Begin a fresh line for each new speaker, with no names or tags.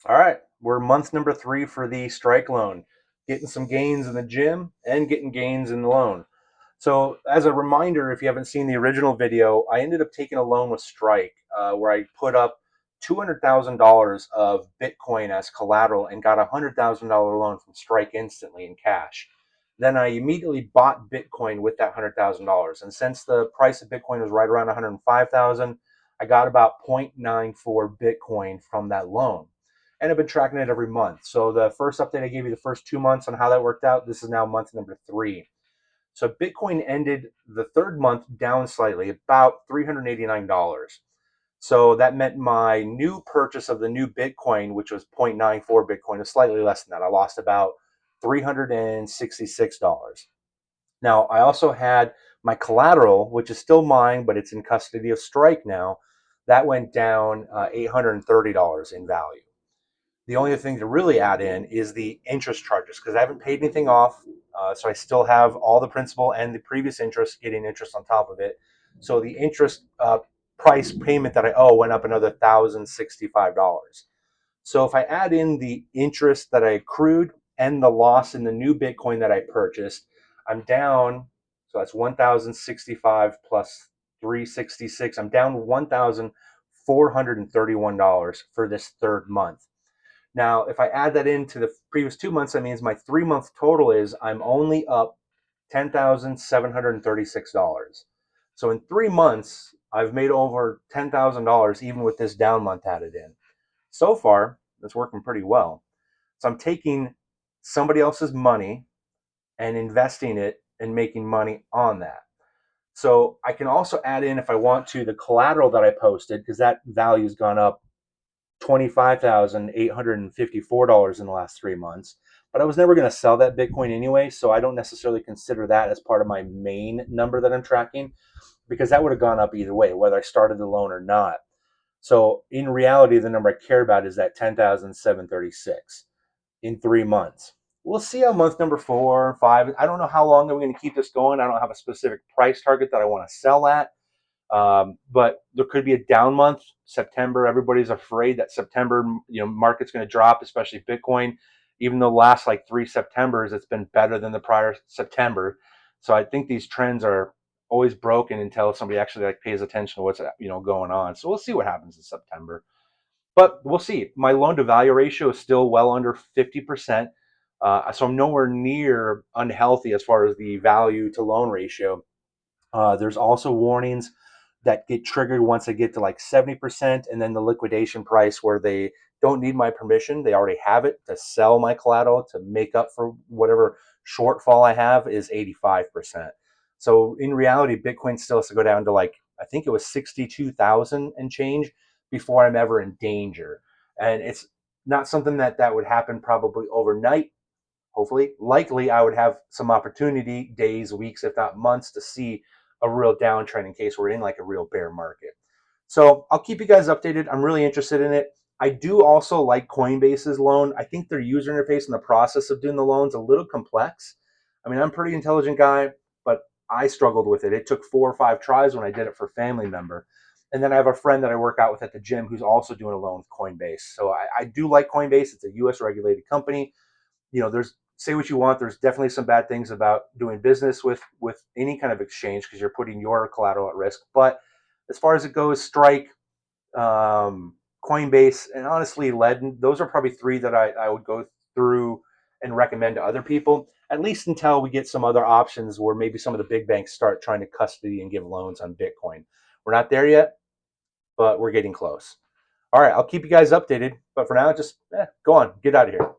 All right, we're month number 3 for the strike loan, getting some gains in the gym and getting gains in the loan. So, as a reminder, if you haven't seen the original video, I ended up taking a loan with Strike where I put up $200,000 of Bitcoin as collateral and got a $100,000 loan from Strike instantly in cash. Then I immediately bought Bitcoin with that $100,000. And since the price of Bitcoin was right around 105,000, I got about 0.94 Bitcoin from that loan. And I've been tracking it every month. So the first update I gave you the first 2 months on how that worked out. This is now month number 3. So Bitcoin ended the third month down slightly, about $389. So that meant my new purchase of the new Bitcoin, which was 0.94 Bitcoin, is slightly less than that. I lost about $366. Now, I also had my collateral, which is still mine, but it's in custody of Strike now. That went down $830 in value. The only thing to really add in is the interest charges because I haven't paid anything off. So I still have all the principal and the previous interest getting interest on top of it. So the interest price payment that I owe went up another $1,065. So if I add in the interest that I accrued and the loss in the new Bitcoin that I purchased, I'm down. So that's 1,065 plus 366. I'm down $1,431 for this third month. Now, if I add that into the previous 2 months, that means my 3 month total is I'm only up $10,736. So in 3 months, I've made over $10,000 even with this down month added in. So far, it's working pretty well. So I'm taking somebody else's money and investing it and making money on that. So I can also add in, if I want to, the collateral that I posted because that value's gone up $25,854 in the last 3 months. But I was never going to sell that Bitcoin anyway, so I don't necessarily consider that as part of my main number that I'm tracking because that would have gone up either way, whether I started the loan or not. So in reality, the number I care about is that 10,736 in 3 months. We'll see how month number 4 or 5. I don't know how long we're going to keep this going. I don't have a specific price target that I want to sell at. But there could be a down month. September, everybody's afraid that September, market's going to drop, especially Bitcoin. Even though the last like 3 Septembers, it's been better than the prior September. So I think these trends are always broken until somebody actually like pays attention to what's going on. So we'll see what happens in September. But we'll see. My loan to value ratio is still well under 50%. So I'm nowhere near unhealthy as far as the value to loan ratio. There's also warnings that get triggered once they get to like 70%, and then the liquidation price where they don't need my permission. They already have it to sell my collateral to make up for whatever shortfall I have is 85%. So in reality, Bitcoin still has to go down to like, I think it was 62,000 and change before I'm ever in danger. And it's not something that would happen probably overnight. Hopefully, likely I would have some opportunity, days, weeks, if not months, to see a real downtrend in case we're in like a real bear market. So I'll keep you guys updated. I'm really interested in it. I do also like Coinbase's loan. I think their user interface and the process of doing the loans a little complex. I mean, I'm a pretty intelligent guy, but I struggled with it. It took 4 or 5 tries when I did it for a family member. And then I have a friend that I work out with at the gym who's also doing a loan with Coinbase. So I do like Coinbase. It's a US regulated company. There's, say what you want, there's definitely some bad things about doing business with any kind of exchange because you're putting your collateral at risk. But as far as it goes, Strike, Coinbase, and honestly Ledin, those are probably 3 that I would go through and recommend to other people, at least until we get some other options where maybe some of the big banks start trying to custody and give loans on Bitcoin. We're not there yet, but we're getting close. All right, I'll keep you guys updated, but for now, just go on, get out of here.